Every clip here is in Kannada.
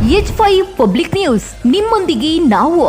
H5 ಪಬ್ಲಿಕ್ ನ್ಯೂಸ್ ನಿಮ್ಮೊಂದಿಗೆ ನಾವು.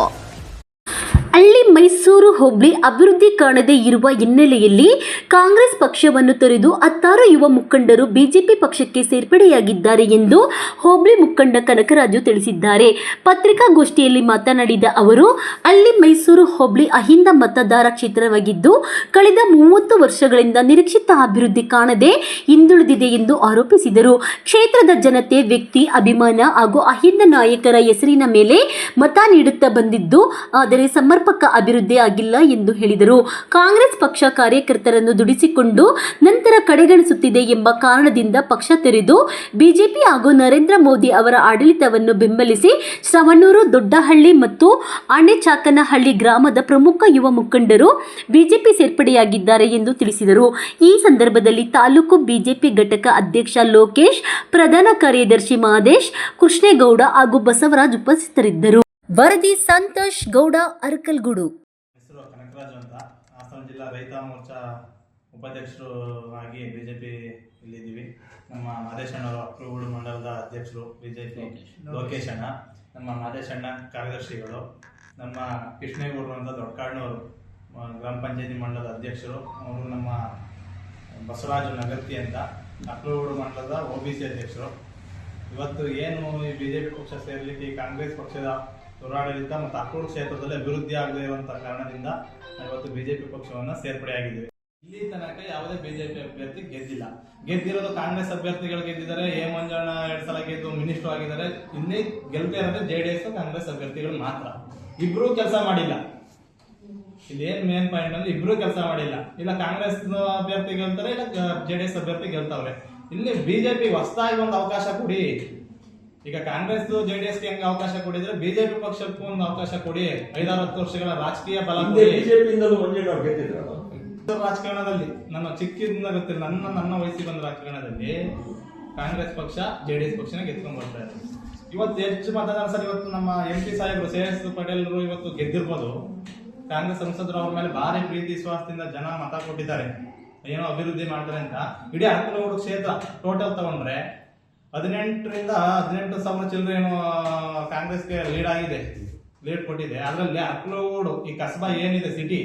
ಹಳ್ಳಿ ಮೈಸೂರು ಹೋಬಳಿ ಅಭಿವೃದ್ಧಿ ಕಾಣದೇ ಇರುವ ಹಿನ್ನೆಲೆಯಲ್ಲಿ ಕಾಂಗ್ರೆಸ್ ಪಕ್ಷವನ್ನು ತೊರೆದು 16 ಯುವ ಮುಖಂಡರು ಬಿಜೆಪಿ ಪಕ್ಷಕ್ಕೆ ಸೇರ್ಪಡೆಯಾಗಿದ್ದಾರೆ ಎಂದು ಹೋಬಳಿ ಮುಖಂಡ ಕನಕರಾಜು ತಿಳಿಸಿದ್ದಾರೆ. ಪತ್ರಿಕಾಗೋಷ್ಠಿಯಲ್ಲಿ ಮಾತನಾಡಿದ ಅವರು, ಹಳ್ಳಿ ಮೈಸೂರು ಹೋಬಳಿ ಅಹಿಂದ ಮತದಾರ ಕ್ಷೇತ್ರವಾಗಿದ್ದು ಕಳೆದ 30 ವರ್ಷಗಳಿಂದ ನಿರೀಕ್ಷಿತ ಅಭಿವೃದ್ಧಿ ಕಾಣದೆ ಹಿಂದುಳಿದಿದೆ ಎಂದು ಆರೋಪಿಸಿದರು. ಕ್ಷೇತ್ರದ ಜನತೆ ವ್ಯಕ್ತಿ ಅಭಿಮಾನ ಹಾಗೂ ಅಹಿಂದ ನಾಯಕರ ಹೆಸರಿನ ಮೇಲೆ ಮತ ನೀಡುತ್ತಾ ಬಂದಿದ್ದು, ಆದರೆ ಸಮರ್ಪಕ ಅಭಿವೃದ್ಧಿ ಆಗಿಲ್ಲ ಎಂದು ಹೇಳಿದರು. ಕಾಂಗ್ರೆಸ್ ಪಕ್ಷ ಕಾರ್ಯಕರ್ತರನ್ನು ದುಡಿಸಿಕೊಂಡು ನಂತರ ಕಡೆಗಣಿಸುತ್ತಿದೆ ಎಂಬ ಕಾರಣದಿಂದ ಪಕ್ಷ ತೊರೆದು ಬಿಜೆಪಿ ಹಾಗೂ ನರೇಂದ್ರ ಮೋದಿ ಅವರ ಆಡಳಿತವನ್ನು ಬೆಂಬಲಿಸಿ ಶ್ರವಣೂರು, ದೊಡ್ಡಹಳ್ಳಿ ಮತ್ತು ಆಣೆಚಾಕನಹಳ್ಳಿ ಗ್ರಾಮದ ಪ್ರಮುಖ ಯುವ ಮುಖಂಡರು ಬಿಜೆಪಿ ಸೇರ್ಪಡೆಯಾಗಿದ್ದಾರೆ ಎಂದು ತಿಳಿಸಿದರು. ಈ ಸಂದರ್ಭದಲ್ಲಿ ತಾಲೂಕು ಬಿಜೆಪಿ ಘಟಕ ಅಧ್ಯಕ್ಷ ಲೋಕೇಶ್, ಪ್ರಧಾನ ಕಾರ್ಯದರ್ಶಿ ಮಹದೇಶ್, ಕೃಷ್ಣೇಗೌಡ ಹಾಗೂ ಬಸವರಾಜ್ ಉಪಸ್ಥಿತರಿದ್ದರು. ವರದಿ ಸಂತೋಷ್ ಗೌಡ, ಅರಕಲಗೂಡು. ಹೆಸರು ಕನಕರಾಜು ಅಂತ, ಹಾಸನ ಜಿಲ್ಲಾ ರೈತ ಮೋರ್ಚಾ ಉಪಾಧ್ಯಕ್ಷರು ಆಗಿ ಬಿಜೆಪಿ ಇಲ್ಲಿದ್ದೀವಿ. ನಮ್ಮ ಮಾದೇಶಣ್ಣವರು ಅಕ್ರೂಗೂಡು ಮಂಡಲದ ಅಧ್ಯಕ್ಷರು ಬಿಜೆಪಿ, ಲೋಕೇಶ್ ಅಣ್ಣ, ನಮ್ಮ ಮಾದೇಶಣ್ಣ ಕಾರ್ಯದರ್ಶಿಗಳು, ನಮ್ಮ ಕೃಷ್ಣೇಗೌಡರು ಅಂತ ದೊಡ್ಡಕಾಡ್ನವರು ಗ್ರಾಮ ಪಂಚಾಯತಿ ಮಂಡಲದ ಅಧ್ಯಕ್ಷರು, ಅವರು ನಮ್ಮ ಬಸವರಾಜು ನಗರ್ತಿ ಅಂತ ಅಕ್ರೂಗೂಡು ಮಂಡಲದ OBC ಅಧ್ಯಕ್ಷರು. ಇವತ್ತು ಏನು ಈ ಬಿಜೆಪಿ ಪಕ್ಷ ಸೇರಲಿಕ್ಕೆ ಕಾಂಗ್ರೆಸ್ ಪಕ್ಷದ ಹೋರಾಡಳಿತ ಮತ್ತು ಅಕ್ರೂರು ಕ್ಷೇತ್ರದಲ್ಲಿ ಅಭಿವೃದ್ಧಿ ಆಗದೇ ಇರುವಂತಹ ಕಾರಣದಿಂದ ಇವತ್ತು ಬಿಜೆಪಿ ಪಕ್ಷವನ್ನು ಸೇರ್ಪಡೆಯಾಗಿದ್ದೇವೆ. ಇಲ್ಲಿ ತನಕ ಯಾವುದೇ ಬಿಜೆಪಿ ಅಭ್ಯರ್ಥಿ ಗೆದ್ದಿರೋದು ಕಾಂಗ್ರೆಸ್ ಅಭ್ಯರ್ಥಿಗಳು ಗೆದ್ದಿದ್ದಾರೆ. ಎ ಮಂಜಣ್ಣ 2 ಸಲ ಗೆದ್ದು ಮಿನಿಸ್ಟರ್ ಆಗಿದ್ದಾರೆ. ಇಲ್ಲಿ ಗೆಲ್ತಾ ಇರೋದು JDS ಕಾಂಗ್ರೆಸ್ ಅಭ್ಯರ್ಥಿಗಳು ಮಾತ್ರ. ಇಬ್ರು ಕೆಲಸ ಮಾಡಿಲ್ಲ. ಇಲ್ಲಿ ಏನ್ ಮೇನ್ ಪಾಯಿಂಟ್ ಅಂದ್ರೆ ಇಬ್ರು ಕೆಲಸ ಮಾಡಿಲ್ಲ. ಇಲ್ಲ ಕಾಂಗ್ರೆಸ್ ಅಭ್ಯರ್ಥಿ ಗೆಲ್ತಾರೆ, ಇಲ್ಲ JDS ಅಭ್ಯರ್ಥಿ ಗೆಲ್ತಾವ್ರೆ. ಇಲ್ಲಿ ಬಿಜೆಪಿ ಹೊಸದಾಗಿ ಒಂದು ಅವಕಾಶ ಕೊಡಿ. ಈಗ ಕಾಂಗ್ರೆಸ್ JDSಗೆ ಹೆಂಗೆ ಅವಕಾಶ ಕೊಡಿದ್ರೆ ಬಿಜೆಪಿ ಪಕ್ಷಕ್ಕೂ ಒಂದು ಅವಕಾಶ ಕೊಡಿ. 5-10 ವರ್ಷಗಳ ರಾಜಕೀಯ ಬಲ ರಾಜಕಾರಣದಲ್ಲಿ ನನ್ನ ಚಿಕ್ಕದಿಂದ ಗೊತ್ತಿಲ್ಲ, ನನ್ನ ವಯಸ್ಸಿಗೆ ಬಂದ ರಾಜಕಾರಣದಲ್ಲಿ ಕಾಂಗ್ರೆಸ್ ಪಕ್ಷ JDS ಪಕ್ಷನ ಗೆದ್ಕೊಂಡ್ ಬರ್ತಾ ಇದೆ. ಇವತ್ತು ಹೆಚ್ಚು ಮತದಾನ ಸರ್, ಇವತ್ತು ನಮ್ಮ MP ಸಾಹೇಬರು CS ಪಟೇಲ್ರು ಇವತ್ತು ಗೆದ್ದಿರ್ಬೋದು. ಕಾಂಗ್ರೆಸ್ ಸಂಸದರು ಅವ್ರ ಮೇಲೆ ಭಾರಿ ಪ್ರೀತಿ ವಿಶ್ವಾಸದಿಂದ ಜನ ಮತ ಕೊಟ್ಟಿದ್ದಾರೆ, ಏನೋ ಅಭಿವೃದ್ಧಿ ಮಾಡ್ತಾರೆ ಅಂತ. ಇಡೀ ಅರಕಲಗೂಡು ಕ್ಷೇತ್ರ ಟೋಟಲ್ ತಗೊಂಡ್ರೆ 18,000 ಚಿಲ್ಲರೆ ಏನೋ ಕಾಂಗ್ರೆಸ್ಗೆ ಲೀಡ್ ಕೊಟ್ಟಿದೆ. ಅದರಲ್ಲಿ ಅರಕಲಗೂಡು ಈ ಕಸಬಾ ಏನಿದೆ ಸಿಟಿ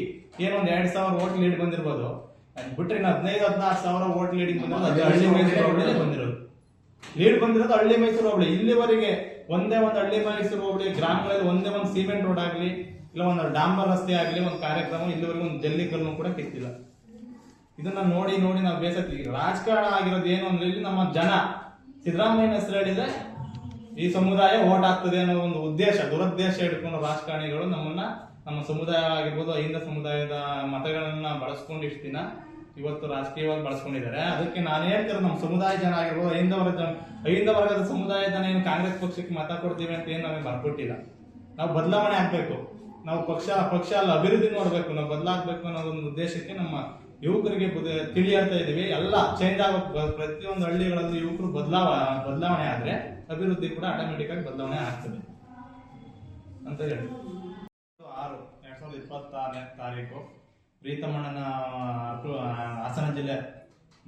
ಏನೋ ಒಂದು 2,000 ವೋಟ್ ಲೀಡ್ ಬಂದಿರ್ಬೋದು. ಬಿಟ್ರೆ 15-16,000 ವೋಟ್ ಲೀಡಿಂಗ್ ಬಂದಿರೋದು ಹಳ್ಳಿ ಮೈಸೂರು ಹೋಬಳಿ ಬಂದಿರೋದು. ಲೀಡ್ ಬಂದಿರೋದು ಹಳ್ಳಿ ಮೈಸೂರು ಹೋಬಳಿ. ಇಲ್ಲಿವರೆಗೆ ಒಂದೇ ಒಂದು ಹಳ್ಳಿ ಮೈಸೂರು ಹೋಬಳಿ ಗ್ರಾಮಗಳಲ್ಲಿ ಒಂದೇ ಒಂದು ಸಿಮೆಂಟ್ ರೋಡ್ ಆಗಲಿ, ಇಲ್ಲ ಒಂದು ಡಾಂಬರ್ ರಸ್ತೆ ಆಗಲಿ, ಒಂದು ಕಾರ್ಯಕ್ರಮ ಇಲ್ಲಿವರೆಗೂ ಒಂದು ಜಲ್ಲಿ ಕಲ್ಲು ಕೂಡ ಕಿತ್ತಿಲ್ಲ. ಇದನ್ನ ನೋಡಿ ನಾವು ಬೇಸತ್ತೀವಿ. ರಾಜಕಾರಣ ಆಗಿರೋದು ಏನು ಅಂದ್ರೆ ಇಲ್ಲಿ ನಮ್ಮ ಜನ ಸಿದ್ದರಾಮಯ್ಯನ ಹೆಸರು ಹೇಳಿದ್ರೆ ಈ ಸಮುದಾಯ ಓಟ್ ಆಗ್ತದೆ ಅನ್ನೋ ಒಂದು ದುರುದ್ದೇಶ ಇಟ್ಕೊಂಡು ರಾಜಕಾರಣಿಗಳು ನಮ್ಮ ಸಮುದಾಯ ಆಗಿರ್ಬೋದು, ಅಹಿಂದ ಸಮುದಾಯದ ಮತಗಳನ್ನ ಬಳಸ್ಕೊಂಡು ಇಷ್ಟು ದಿನ ಇವತ್ತು ರಾಜಕೀಯವಾಗಿ ಬಳಸ್ಕೊಂಡಿದ್ದಾರೆ. ಅದಕ್ಕೆ ನಾನು ಹೇಳ್ತಿರೋದು, ನಮ್ಮ ಸಮುದಾಯ ಜನ ಆಗಿರ್ಬೋದು, ಅಹಿಂದ ವರ್ಗದ ಸಮುದಾಯ ಜನ ಏನು ಕಾಂಗ್ರೆಸ್ ಪಕ್ಷಕ್ಕೆ ಮತ ಕೊಡ್ತೀವಿ ಅಂತ ಏನು ನಮಗೆ ಬರ್ಕೊಟ್ಟಿಲ್ಲ. ನಾವು ಬದಲಾವಣೆ ಆಗ್ಬೇಕು, ನಾವು ಪಕ್ಷ ಅಲ್ಲ ಅಭಿವೃದ್ಧಿ ನೋಡ್ಬೇಕು, ನಾವು ಬದಲಾಗಬೇಕು ಅನ್ನೋದೊಂದು ಉದ್ದೇಶಕ್ಕೆ ನಮ್ಮ ಯುವಕರಿಗೆ ತಿಳಿ ಹೇಳ್ತಾ ಇದೀವಿ. ಎಲ್ಲ ಚೇಂಜ್ ಆಗಬೇಕು. ಪ್ರತಿಯೊಂದು ಹಳ್ಳಿಗಳಲ್ಲಿ ಯುವಕರು ಬದಲಾವಣೆ ಆದ್ರೆ ಅಭಿವೃದ್ಧಿ ಕೂಡ ಆಟೋಮೆಟಿಕ್ ಆಗಿ ಬದಲಾವಣೆ ಆಗ್ತದೆ ಅಂತ ಹೇಳಿ 6/2026 ತಾರೀಕು ಪ್ರೀತಮಣ್ಣನ ಹಾಸನ ಜಿಲ್ಲೆ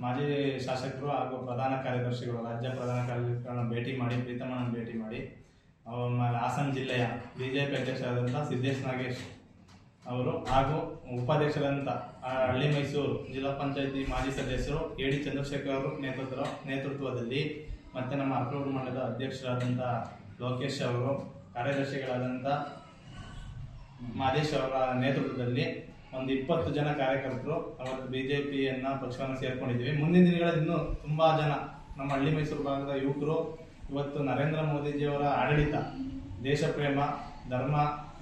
ಮಾಜಿ ಶಾಸಕರು ಹಾಗೂ ಪ್ರಧಾನ ಕಾರ್ಯದರ್ಶಿಗಳು, ರಾಜ್ಯ ಪ್ರಧಾನ ಕಾರ್ಯದರ್ಶಿಗಳನ್ನ ಭೇಟಿ ಮಾಡಿ ಪ್ರೀತಮಣ್ಣನ ಭೇಟಿ ಮಾಡಿ ಆಮೇಲೆ ಹಾಸನ ಜಿಲ್ಲೆಯ ಬಿಜೆಪಿ ಅಧ್ಯಕ್ಷರಾದಂತಹ ಸಿದ್ದೇಶ್ ನಾಗೇಶ್ ಅವರು ಹಾಗೂ ಉಪಾಧ್ಯಕ್ಷರಾದಂಥ ಹಳ್ಳಿ ಮೈಸೂರು ಜಿಲ್ಲಾ ಪಂಚಾಯತಿ ಮಾಜಿ ಸದಸ್ಯರು AD ಚಂದ್ರಶೇಖರ್ ಅವರು ನೇತೃತ್ವದಲ್ಲಿ ಮತ್ತೆ ನಮ್ಮ ಅರಕಲಗೂಡು ಮಂಡಲದ ಅಧ್ಯಕ್ಷರಾದಂಥ ಲೋಕೇಶ್ ಅವರು, ಕಾರ್ಯದರ್ಶಿಗಳಾದಂಥ ಮಹದೇಶ್ ಅವರ ನೇತೃತ್ವದಲ್ಲಿ ಒಂದು 20 ಜನ ಕಾರ್ಯಕರ್ತರು ಅವತ್ತು ಬಿಜೆಪಿಯನ್ನ ಪಕ್ಷವನ್ನು ಸೇರ್ಕೊಂಡಿದ್ದೀವಿ. ಮುಂದಿನ ದಿನಗಳಲ್ಲಿ ಇನ್ನೂ ತುಂಬಾ ಜನ ನಮ್ಮ ಹಳ್ಳಿ ಮೈಸೂರು ಭಾಗದ ಯುವಕರು ಇವತ್ತು ನರೇಂದ್ರ ಮೋದಿಜಿಯವರ ಆಡಳಿತ, ದೇಶ ಪ್ರೇಮ,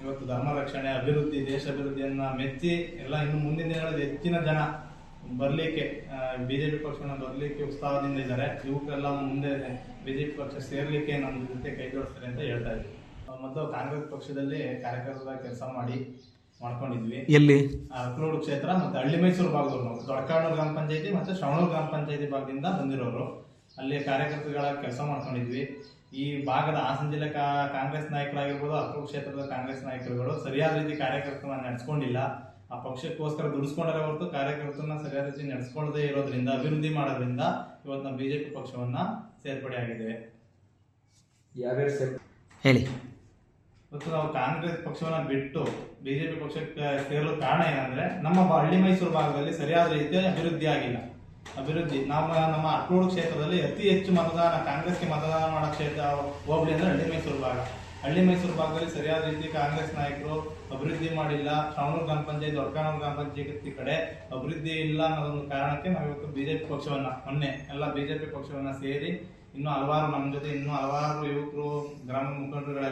ಇವತ್ತು ಧರ್ಮ ರಕ್ಷಣೆ, ಅಭಿವೃದ್ಧಿ, ದೇಶ ಅಭಿವೃದ್ಧಿಯನ್ನ ಮೆಚ್ಚಿ ಎಲ್ಲ ಇನ್ನು ಮುಂದಿನ ದಿನಗಳಲ್ಲಿ ಹೆಚ್ಚಿನ ಜನ ಬರ್ಲಿಕ್ಕೆ ಬಿಜೆಪಿ ಪಕ್ಷವನ್ನು ಬರ್ಲಿಕ್ಕೆ ಉತ್ಸಾಹದಿಂದ ಇದ್ದಾರೆ. ಯುವಕರೆಲ್ಲ ಮುಂದೆ ಬಿಜೆಪಿ ಪಕ್ಷ ಸೇರ್ಲಿಕ್ಕೆ ನಮ್ಮ ಜೊತೆ ಕೈ ಜೋಡಿಸ್ತಾರೆ ಅಂತ ಹೇಳ್ತಾ ಇದ್ವಿ. ಮೊದಲು ಕಾಂಗ್ರೆಸ್ ಪಕ್ಷದಲ್ಲಿ ಕಾರ್ಯಕರ್ತರ ಕೆಲಸ ಮಾಡ್ಕೊಂಡಿದ್ವಿ. ಎಲ್ಲಿ? ಅರಕಲಗೂಡು ಕ್ಷೇತ್ರ ಮತ್ತೆ ಹಳ್ಳಿ ಮೈಸೂರು ಭಾಗದವರು. ನಾವು ದೊಡ್ಡಕಾಡ್ನೂರು ಗ್ರಾಮ ಪಂಚಾಯತಿ ಮತ್ತೆ ಶ್ರವಣೂರು ಗ್ರಾಮ ಪಂಚಾಯತಿ ಭಾಗದಿಂದ ಬಂದಿರೋರು. ಅಲ್ಲಿ ಕಾರ್ಯಕರ್ತರುಗಳ ಕೆಲಸ ಮಾಡ್ಕೊಂಡಿದ್ವಿ. ಈ ಭಾಗದ ಹಾಸನ ಜಿಲ್ಲೆ ಕಾಂಗ್ರೆಸ್ ನಾಯಕರಾಗಿರ್ಬೋದು, ಅರಕಲಗೂಡು ಕ್ಷೇತ್ರದ ಕಾಂಗ್ರೆಸ್ ನಾಯಕರುಗಳು ಸರಿಯಾದ ರೀತಿ ಕಾರ್ಯಕರ್ತರನ್ನ ನಡೆಸ್ಕೊಂಡಿಲ್ಲ. ಆ ಪಕ್ಷಕ್ಕೋಸ್ಕರ ದುಡಿಸ್ಕೊಂಡರೆ ಹೊರತು ಕಾರ್ಯಕರ್ತರನ್ನ ಸರಿಯಾದ ರೀತಿ ನಡೆಸ್ಕೊಳ್ಳದೇ ಇರೋದ್ರಿಂದ, ಅಭಿವೃದ್ಧಿ ಮಾಡೋದ್ರಿಂದ ಇವತ್ತು ನಾವು ಬಿಜೆಪಿ ಪಕ್ಷವನ್ನ ಸೇರ್ಪಡೆ ಆಗಿದ್ದೇವೆ. ಹೇಳಿ. ಇವತ್ತು ನಾವು ಕಾಂಗ್ರೆಸ್ ಪಕ್ಷವನ್ನ ಬಿಟ್ಟು ಬಿಜೆಪಿ ಪಕ್ಷಕ್ಕೆ ಸೇರಲು ಕಾರಣ ಏನಂದ್ರೆ ನಮ್ಮ ಹಳ್ಳಿ ಮೈಸೂರು ಭಾಗದಲ್ಲಿ ಸರಿಯಾದ ರೀತಿಯ ಅಭಿವೃದ್ಧಿ ಆಗಿಲ್ಲ. ನಮ್ಮ ಅಕ್ಲೂರು ಕ್ಷೇತ್ರದಲ್ಲಿ ಅತಿ ಹೆಚ್ಚು ಕಾಂಗ್ರೆಸ್ಗೆ ಮತದಾನ ಮಾಡೋ ಕ್ಷೇತ್ರ ಹೋಬಳಿ ಅಂದ್ರೆ ಹಳ್ಳಿ ಮೈಸೂರು ಭಾಗ. ಹಳ್ಳಿ ಮೈಸೂರು ಭಾಗದಲ್ಲಿ ಸರಿಯಾದ ರೀತಿ ಕಾಂಗ್ರೆಸ್ ನಾಯಕರು ಅಭಿವೃದ್ಧಿ ಮಾಡಿಲ್ಲ. ಶ್ರವಣೂರು ಗ್ರಾಮ ಪಂಚಾಯತ್, ದೊಡ್ಡಕಾನೂರು ಗ್ರಾಮ ಪಂಚಾಯತಿ ಕಡೆ ಅಭಿವೃದ್ಧಿ ಇಲ್ಲ ಅನ್ನೋದೊಂದು ಕಾರಣಕ್ಕೆ ನಾವಿವತ್ತು ಬಿಜೆಪಿ ಪಕ್ಷವನ್ನ ಬಿಜೆಪಿ ಪಕ್ಷವನ್ನ ಸೇರಿ ಇನ್ನೂ ಹಲವಾರು ನಮ್ಮ ಜೊತೆ ಯುವಕರು, ಗ್ರಾಮ ಮುಖಂಡರುಗಳೆಲ್ಲ